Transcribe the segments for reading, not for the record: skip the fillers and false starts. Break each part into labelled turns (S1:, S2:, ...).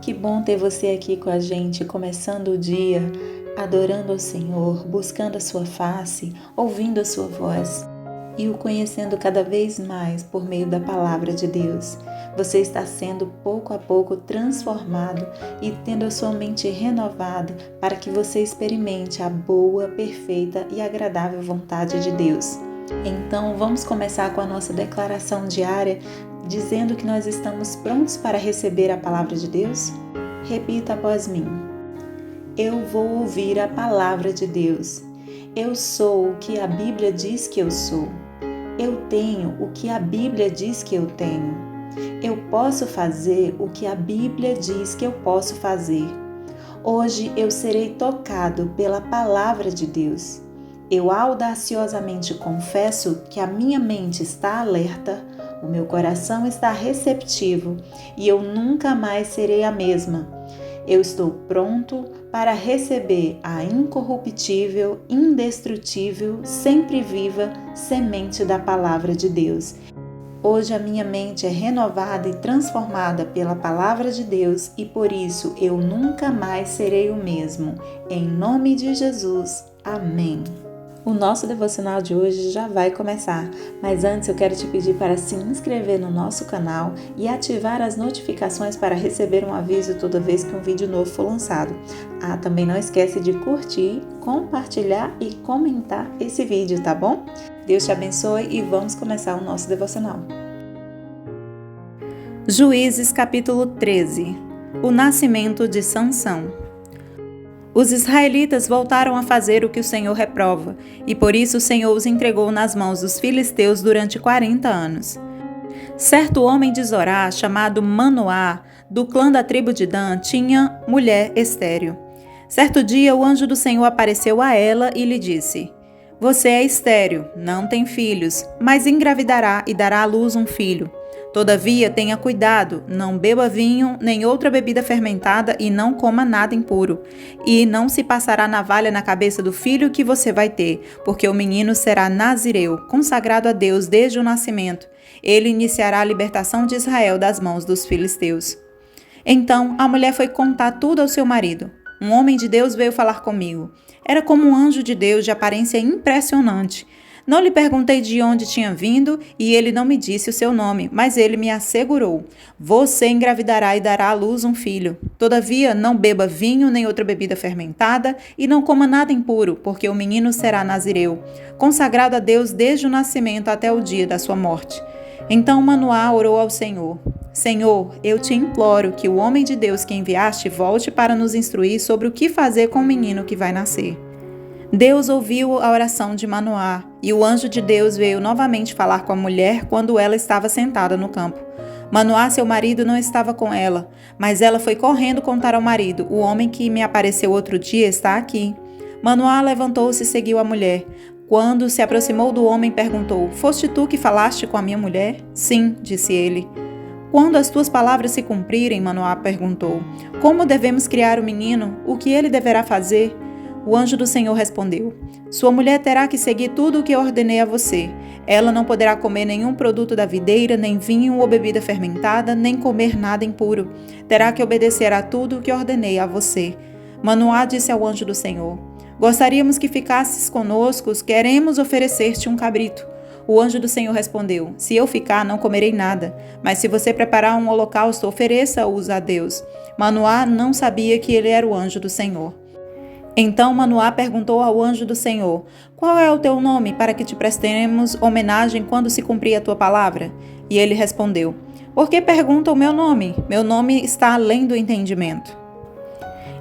S1: Que bom ter você aqui com a gente, começando o dia, adorando ao Senhor, buscando a sua face, ouvindo a sua voz e o conhecendo cada vez mais por meio da palavra de Deus. Você está sendo pouco a pouco transformado e tendo a sua mente renovada para que você experimente a boa, perfeita e agradável vontade de Deus. Então, vamos começar com a nossa declaração diária, dizendo que nós estamos prontos para receber a palavra de Deus? Repita após mim. Eu vou ouvir a palavra de Deus. Eu sou o que a Bíblia diz que eu sou. Eu tenho o que a Bíblia diz que eu tenho. Eu posso fazer o que a Bíblia diz que eu posso fazer. Hoje eu serei tocado pela palavra de Deus. Eu audaciosamente confesso que a minha mente está alerta, o meu coração está receptivo e eu nunca mais serei a mesma. Eu estou pronto para receber a incorruptível, indestrutível, sempre viva semente da palavra de Deus. Hoje a minha mente é renovada e transformada pela palavra de Deus e por isso eu nunca mais serei o mesmo. Em nome de Jesus. Amém. O nosso devocional de hoje já vai começar, mas antes eu quero te pedir para se inscrever no nosso canal e ativar as notificações para receber um aviso toda vez que um vídeo novo for lançado. Também não esquece de curtir, compartilhar e comentar esse vídeo, tá bom? Deus te abençoe e vamos começar o nosso devocional. Juízes capítulo 13. O nascimento de Sansão. Os israelitas voltaram a fazer o que o Senhor reprova, e por isso o Senhor os entregou nas mãos dos filisteus durante 40 anos. Certo homem de Zorá, chamado Manoá, do clã da tribo de Dan, tinha mulher estéril. Certo dia o anjo do Senhor apareceu a ela e lhe disse: Você é estéril, não tem filhos, mas engravidará e dará à luz um filho. Todavia, tenha cuidado, não beba vinho, nem outra bebida fermentada e não coma nada impuro. E não se passará navalha na cabeça do filho que você vai ter, porque o menino será nazireu, consagrado a Deus desde o nascimento. Ele iniciará a libertação de Israel das mãos dos filisteus. Então, a mulher foi contar tudo ao seu marido. Um homem de Deus veio falar comigo. Era como um anjo de Deus de aparência impressionante. Não lhe perguntei de onde tinha vindo e ele não me disse o seu nome, mas ele me assegurou: Você engravidará e dará à luz um filho. Todavia, não beba vinho nem outra bebida fermentada e não coma nada impuro, porque o menino será nazireu, consagrado a Deus desde o nascimento até o dia da sua morte. Então Manoá orou ao Senhor: Senhor, eu te imploro que o homem de Deus que enviaste volte para nos instruir sobre o que fazer com o menino que vai nascer. Deus ouviu a oração de Manoá, e o anjo de Deus veio novamente falar com a mulher quando ela estava sentada no campo. Manoá, seu marido, não estava com ela, mas ela foi correndo contar ao marido: O homem que me apareceu outro dia está aqui. Manoá levantou-se e seguiu a mulher. Quando se aproximou do homem, perguntou: Foste tu que falaste com a minha mulher? Sim, disse ele. Quando as tuas palavras se cumprirem, Manoá perguntou: Como devemos criar o menino? O que ele deverá fazer? O anjo do Senhor respondeu: Sua mulher terá que seguir tudo o que eu ordenei a você. Ela não poderá comer nenhum produto da videira, nem vinho ou bebida fermentada, nem comer nada impuro. Terá que obedecer a tudo o que ordenei a você. Manoá disse ao anjo do Senhor: Gostaríamos que ficasses conosco, queremos oferecer-te um cabrito. O anjo do Senhor respondeu: Se eu ficar, não comerei nada, mas se você preparar um holocausto, ofereça-os a Deus. Manoá não sabia que ele era o anjo do Senhor. Então Manoá perguntou ao anjo do Senhor: Qual é o teu nome, para que te prestemos homenagem quando se cumprir a tua palavra? E ele respondeu: Por que pergunta o meu nome? Meu nome está além do entendimento.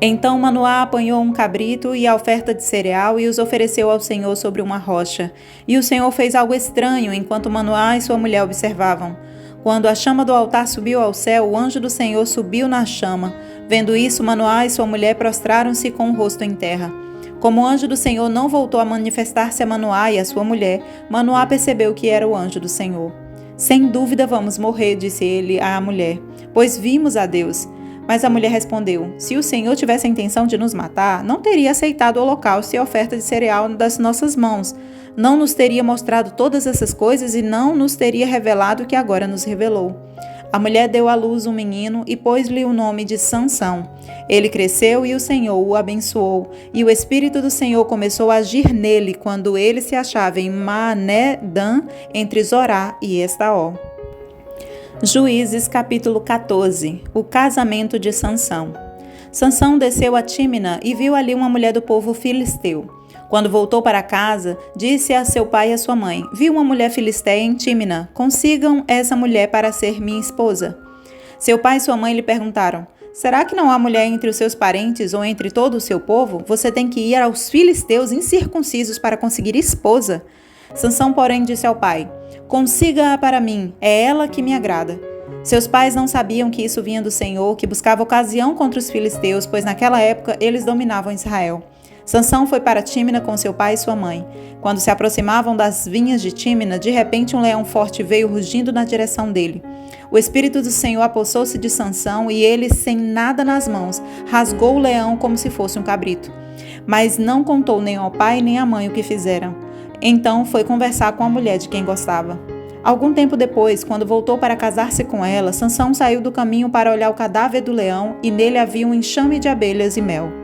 S1: Então Manoá apanhou um cabrito e a oferta de cereal e os ofereceu ao Senhor sobre uma rocha. E o Senhor fez algo estranho enquanto Manoá e sua mulher observavam. Quando a chama do altar subiu ao céu, o anjo do Senhor subiu na chama. Vendo isso, Manoá e sua mulher prostraram-se com o rosto em terra. Como o anjo do Senhor não voltou a manifestar-se a Manoá e a sua mulher, Manoá percebeu que era o anjo do Senhor. Sem dúvida vamos morrer, disse ele à mulher, pois vimos a Deus. Mas a mulher respondeu: Se o Senhor tivesse a intenção de nos matar, não teria aceitado o holocausto e a oferta de cereal das nossas mãos. Não nos teria mostrado todas essas coisas e não nos teria revelado o que agora nos revelou. A mulher deu à luz um menino e pôs-lhe o nome de Sansão. Ele cresceu e o Senhor o abençoou, e o Espírito do Senhor começou a agir nele quando ele se achava em Maanedã, entre Zorá e Estaó. Juízes capítulo 14. O casamento de Sansão. Sansão desceu a Tímina e viu ali uma mulher do povo filisteu. Quando voltou para casa, disse a seu pai e a sua mãe: Vi uma mulher filisteia em Tímina, consigam essa mulher para ser minha esposa. Seu pai e sua mãe lhe perguntaram: Será que não há mulher entre os seus parentes ou entre todo o seu povo? Você tem que ir aos filisteus incircuncisos para conseguir esposa. Sansão, porém, disse ao pai: Consiga-a para mim, é ela que me agrada. Seus pais não sabiam que isso vinha do Senhor, que buscava ocasião contra os filisteus, pois naquela época eles dominavam Israel. Sansão foi para Tímina com seu pai e sua mãe. Quando se aproximavam das vinhas de Tímina, de repente um leão forte veio rugindo na direção dele. O Espírito do Senhor apossou-se de Sansão e ele, sem nada nas mãos, rasgou o leão como se fosse um cabrito. Mas não contou nem ao pai nem à mãe o que fizeram. Então foi conversar com a mulher de quem gostava. Algum tempo depois, quando voltou para casar-se com ela, Sansão saiu do caminho para olhar o cadáver do leão e nele havia um enxame de abelhas e mel.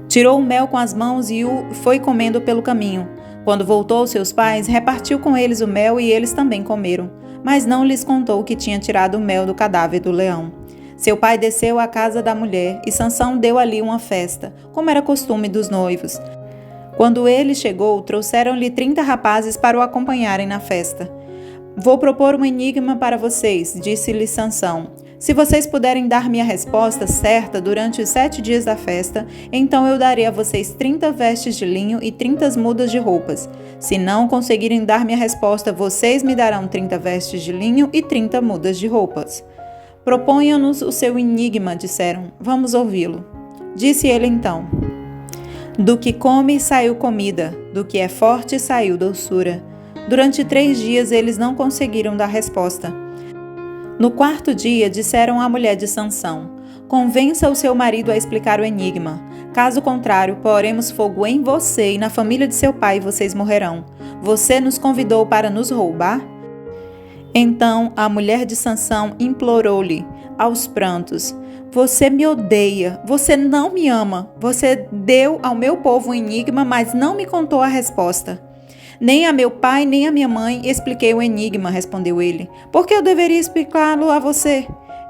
S1: Tirou o mel com as mãos e o foi comendo pelo caminho. Quando voltou aos seus pais, repartiu com eles o mel e eles também comeram, mas não lhes contou que tinha tirado o mel do cadáver do leão. Seu pai desceu à casa da mulher e Sansão deu ali uma festa, como era costume dos noivos. Quando ele chegou, trouxeram-lhe 30 rapazes para o acompanharem na festa. Vou propor um enigma para vocês, disse-lhe Sansão. Se vocês puderem dar-me a resposta certa durante os 7 dias da festa, então eu darei a vocês 30 vestes de linho e 30 mudas de roupas. Se não conseguirem dar-me a resposta, vocês me darão 30 vestes de linho e 30 mudas de roupas. Proponha-nos o seu enigma, disseram. Vamos ouvi-lo. Disse ele então: Do que come saiu comida, do que é forte saiu doçura. Durante 3 dias eles não conseguiram dar resposta. No 4º dia, disseram à mulher de Sansão: Convença o seu marido a explicar o enigma. Caso contrário, poremos fogo em você e na família de seu pai e vocês morrerão. Você nos convidou para nos roubar? Então a mulher de Sansão implorou-lhe, aos prantos: Você me odeia, você não me ama. Você deu ao meu povo um enigma, mas não me contou a resposta. Nem a meu pai, nem a minha mãe expliquei o enigma, respondeu ele. Por que eu deveria explicá-lo a você?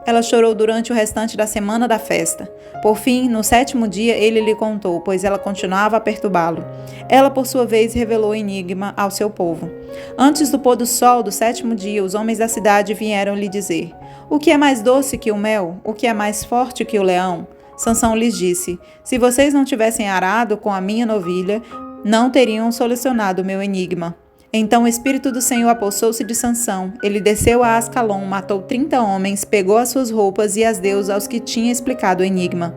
S1: Ela chorou durante o restante da semana da festa. Por fim, no 7º dia, ele lhe contou, pois ela continuava a perturbá-lo. Ela, por sua vez, revelou o enigma ao seu povo. Antes do pôr do sol do 7º dia, os homens da cidade vieram lhe dizer: O que é mais doce que o mel? O que é mais forte que o leão? Sansão lhes disse: Se vocês não tivessem arado com a minha novilha, não teriam solucionado o meu enigma. Então o Espírito do Senhor apossou-se de Sansão. Ele desceu a Ascalon, matou 30 homens, pegou as suas roupas e as deu aos que tinha explicado o enigma.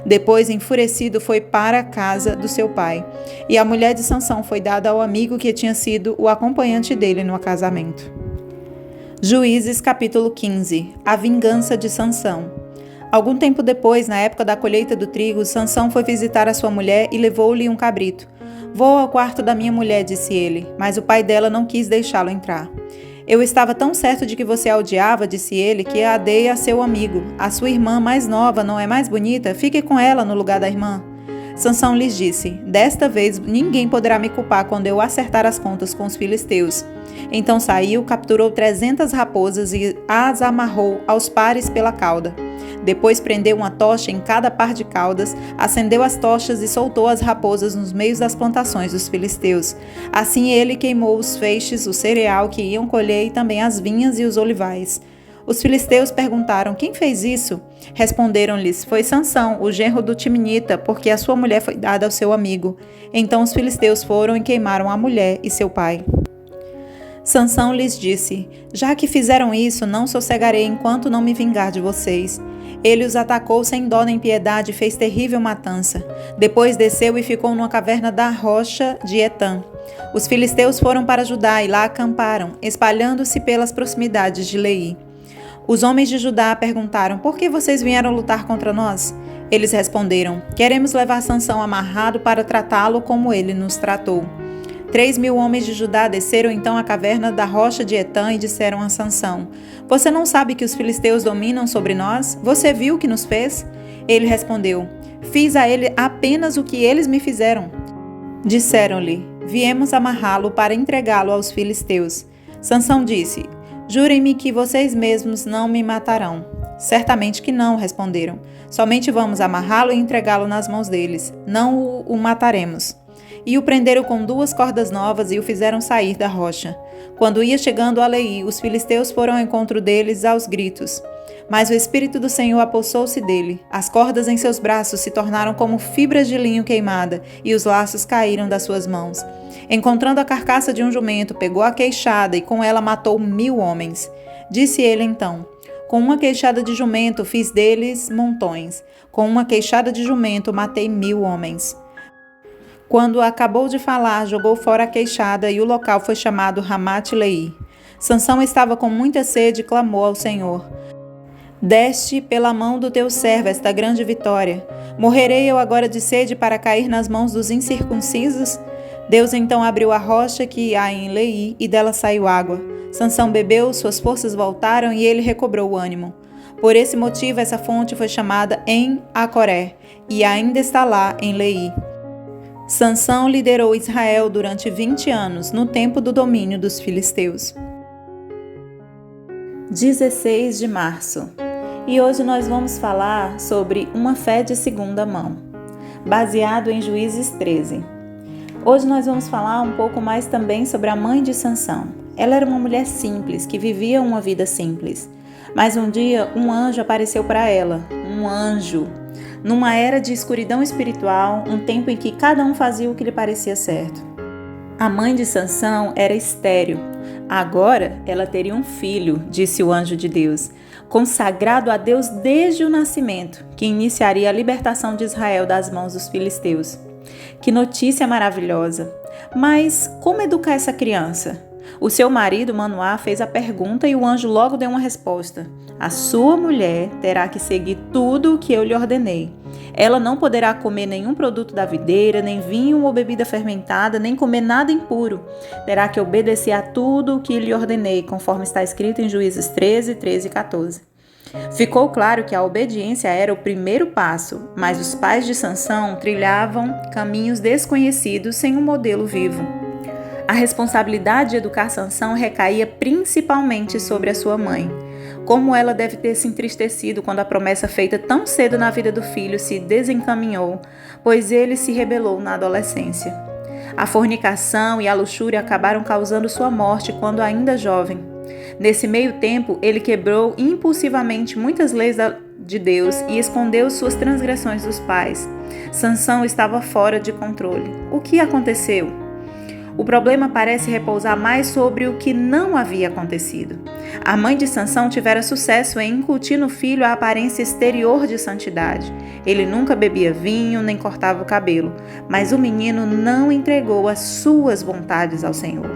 S1: Depois, enfurecido, foi para a casa do seu pai. E a mulher de Sansão foi dada ao amigo que tinha sido o acompanhante dele no casamento. Juízes capítulo 15. A vingança de Sansão. Algum tempo depois, na época da colheita do trigo, Sansão foi visitar a sua mulher e levou-lhe um cabrito. Vou ao quarto da minha mulher, disse ele, mas o pai dela não quis deixá-lo entrar. Eu estava tão certo de que você a odiava, disse ele, que a dei a seu amigo. A sua irmã mais nova não é mais bonita? Fique com ela no lugar da irmã. Sansão lhes disse: Desta vez ninguém poderá me culpar quando eu acertar as contas com os filisteus. Então saiu, capturou 300 raposas e as amarrou aos pares pela cauda. Depois prendeu uma tocha em cada par de caudas, acendeu as tochas e soltou as raposas nos meios das plantações dos filisteus. Assim ele queimou os feixes, o cereal que iam colher e também as vinhas e os olivais. Os filisteus perguntaram: Quem fez isso? Responderam-lhes: Foi Sansão, o genro do Timnita, porque a sua mulher foi dada ao seu amigo. Então os filisteus foram e queimaram a mulher e seu pai. Sansão lhes disse: Já que fizeram isso, não sossegarei enquanto não me vingar de vocês. Ele os atacou sem dó nem piedade e fez terrível matança. Depois desceu e ficou numa caverna da rocha de Etã. Os filisteus foram para Judá e lá acamparam, espalhando-se pelas proximidades de Leí. Os homens de Judá perguntaram: Por que vocês vieram lutar contra nós? Eles responderam: Queremos levar Sansão amarrado para tratá-lo como ele nos tratou. 3.000 homens de Judá desceram então à caverna da rocha de Etã e disseram a Sansão: Você não sabe que os filisteus dominam sobre nós? Você viu o que nos fez? Ele respondeu: Fiz a ele apenas o que eles me fizeram. Disseram-lhe: Viemos amarrá-lo para entregá-lo aos filisteus. Sansão disse: Jurem-me que vocês mesmos não me matarão. Certamente que não, responderam. Somente vamos amarrá-lo e entregá-lo nas mãos deles. Não o mataremos. E o prenderam com 2 cordas novas e o fizeram sair da rocha. Quando ia chegando a Leí, os filisteus foram ao encontro deles aos gritos. Mas o Espírito do Senhor apossou-se dele. As cordas em seus braços se tornaram como fibras de linho queimada, e os laços caíram das suas mãos. Encontrando a carcaça de um jumento, pegou a queixada e com ela matou 1.000 homens. Disse ele então: Com uma queixada de jumento fiz deles montões. Com uma queixada de jumento matei 1.000 homens. Quando acabou de falar, jogou fora a queixada e o local foi chamado Ramate-Leí. Sansão estava com muita sede e clamou ao Senhor: Deste pela mão do teu servo esta grande vitória. Morrerei eu agora de sede para cair nas mãos dos incircuncisos? Deus então abriu a rocha que há em Leí e dela saiu água. Sansão bebeu, suas forças voltaram e ele recobrou o ânimo. Por esse motivo essa fonte foi chamada em Acoré e ainda está lá em Leí. Sansão liderou Israel durante 20 anos, no tempo do domínio dos filisteus. 16 de março. E hoje nós vamos falar sobre uma fé de segunda mão, baseado em Juízes 13. Hoje nós vamos falar um pouco mais também sobre a mãe de Sansão. Ela era uma mulher simples, que vivia uma vida simples. Mas um dia um anjo apareceu para ela, um anjo. Numa era de escuridão espiritual, um tempo em que cada um fazia o que lhe parecia certo. A mãe de Sansão era estéril. Agora ela teria um filho, disse o anjo de Deus, consagrado a Deus desde o nascimento, que iniciaria a libertação de Israel das mãos dos filisteus. Que notícia maravilhosa! Mas como educar essa criança? O seu marido, Manoá, fez a pergunta e o anjo logo deu uma resposta. A sua mulher terá que seguir tudo o que eu lhe ordenei. Ela não poderá comer nenhum produto da videira, nem vinho ou bebida fermentada, nem comer nada impuro. Terá que obedecer a tudo o que lhe ordenei, conforme está escrito em Juízes 13, 13 e 14. Ficou claro que a obediência era o primeiro passo, mas os pais de Sansão trilhavam caminhos desconhecidos sem um modelo vivo. A responsabilidade de educar Sansão recaía principalmente sobre a sua mãe. Como ela deve ter se entristecido quando a promessa feita tão cedo na vida do filho se desencaminhou, pois ele se rebelou na adolescência. A fornicação e a luxúria acabaram causando sua morte quando ainda jovem. Nesse meio tempo, ele quebrou impulsivamente muitas leis de Deus e escondeu suas transgressões dos pais. Sansão estava fora de controle. O que aconteceu? O problema parece repousar mais sobre o que não havia acontecido. A mãe de Sansão tivera sucesso em incutir no filho a aparência exterior de santidade. Ele nunca bebia vinho nem cortava o cabelo, mas o menino não entregou as suas vontades ao Senhor.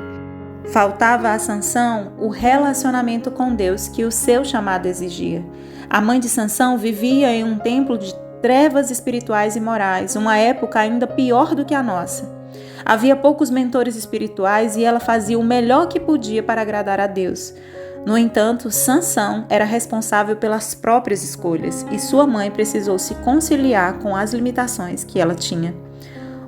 S1: Faltava a Sansão o relacionamento com Deus que o seu chamado exigia. A mãe de Sansão vivia em um templo de trevas espirituais e morais, uma época ainda pior do que a nossa. Havia poucos mentores espirituais e ela fazia o melhor que podia para agradar a Deus. No entanto, Sansão era responsável pelas próprias escolhas e sua mãe precisou se conciliar com as limitações que ela tinha.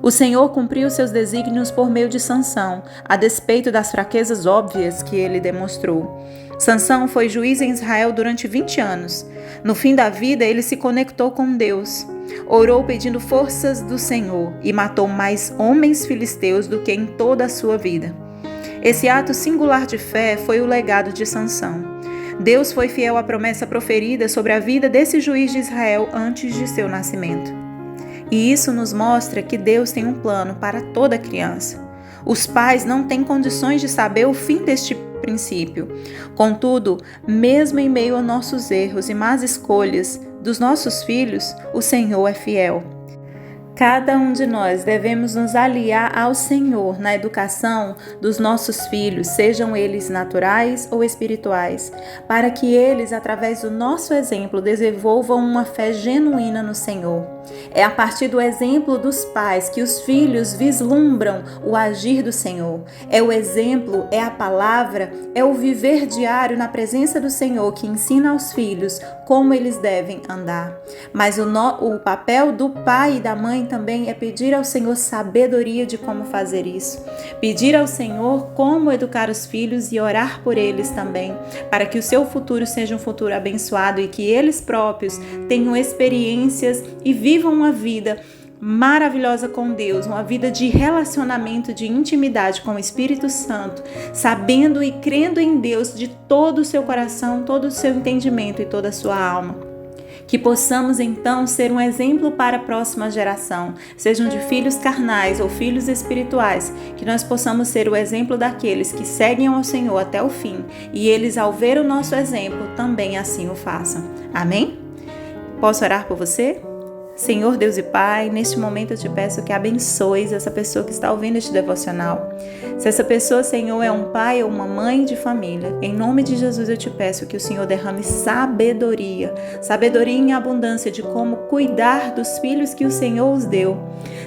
S1: O Senhor cumpriu seus desígnios por meio de Sansão, a despeito das fraquezas óbvias que ele demonstrou. Sansão foi juiz em Israel durante 20 anos. No fim da vida, ele se conectou com Deus. Orou pedindo forças do Senhor e matou mais homens filisteus do que em toda a sua vida. Esse ato singular de fé foi o legado de Sansão. Deus foi fiel à promessa proferida sobre a vida desse juiz de Israel antes de seu nascimento. E isso nos mostra que Deus tem um plano para toda criança. Os pais não têm condições de saber o fim deste princípio. Contudo, mesmo em meio a nossos erros e más escolhas dos nossos filhos, o Senhor é fiel. Cada um de nós devemos nos aliar ao Senhor na educação dos nossos filhos, sejam eles naturais ou espirituais, para que eles, através do nosso exemplo, desenvolvam uma fé genuína no Senhor. É a partir do exemplo dos pais que os filhos vislumbram o agir do Senhor. É o exemplo, é a palavra, é o viver diário na presença do Senhor que ensina aos filhos como eles devem andar. Mas o papel do pai e da mãe também é pedir ao Senhor sabedoria de como fazer isso. Pedir ao Senhor como educar os filhos e orar por eles também, para que o seu futuro seja um futuro abençoado e que eles próprios tenham experiências e vivam uma vida maravilhosa com Deus, uma vida de relacionamento, de intimidade com o Espírito Santo, sabendo e crendo em Deus de todo o seu coração, todo o seu entendimento e toda a sua alma. Que possamos então ser um exemplo para a próxima geração, sejam de filhos carnais ou filhos espirituais, que nós possamos ser o exemplo daqueles que seguem ao Senhor até o fim e eles, ao ver o nosso exemplo, também assim o façam. Amém? Posso orar por você? Senhor Deus e Pai, neste momento eu te peço que abençoes essa pessoa que está ouvindo este devocional. Se essa pessoa, Senhor, é um pai ou uma mãe de família, em nome de Jesus eu te peço que o Senhor derrame sabedoria em abundância de como cuidar dos filhos que o Senhor os deu.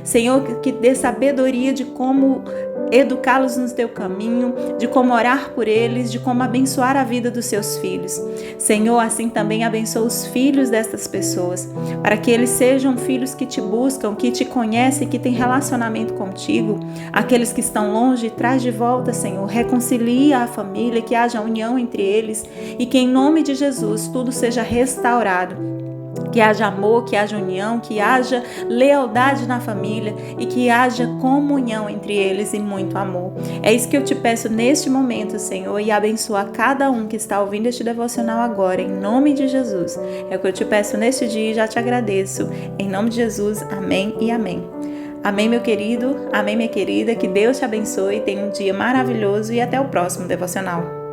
S1: Senhor, que dê sabedoria de como educá-los no teu caminho, de como orar por eles, de como abençoar a vida dos seus filhos. Senhor, assim também abençoa os filhos destas pessoas, para que eles sejam filhos que te buscam, que te conhecem, que têm relacionamento contigo. Aqueles que estão longe, traz de volta, Senhor, reconcilia a família, que haja união entre eles e que em nome de Jesus tudo seja restaurado. Que haja amor, que haja união, que haja lealdade na família e que haja comunhão entre eles e muito amor. É isso que eu te peço neste momento, Senhor, e abençoa cada um que está ouvindo este devocional agora, em nome de Jesus. É o que eu te peço neste dia e já te agradeço. Em nome de Jesus, amém e amém. Amém, meu querido, amém, minha querida, que Deus te abençoe, tenha um dia maravilhoso e até o próximo devocional.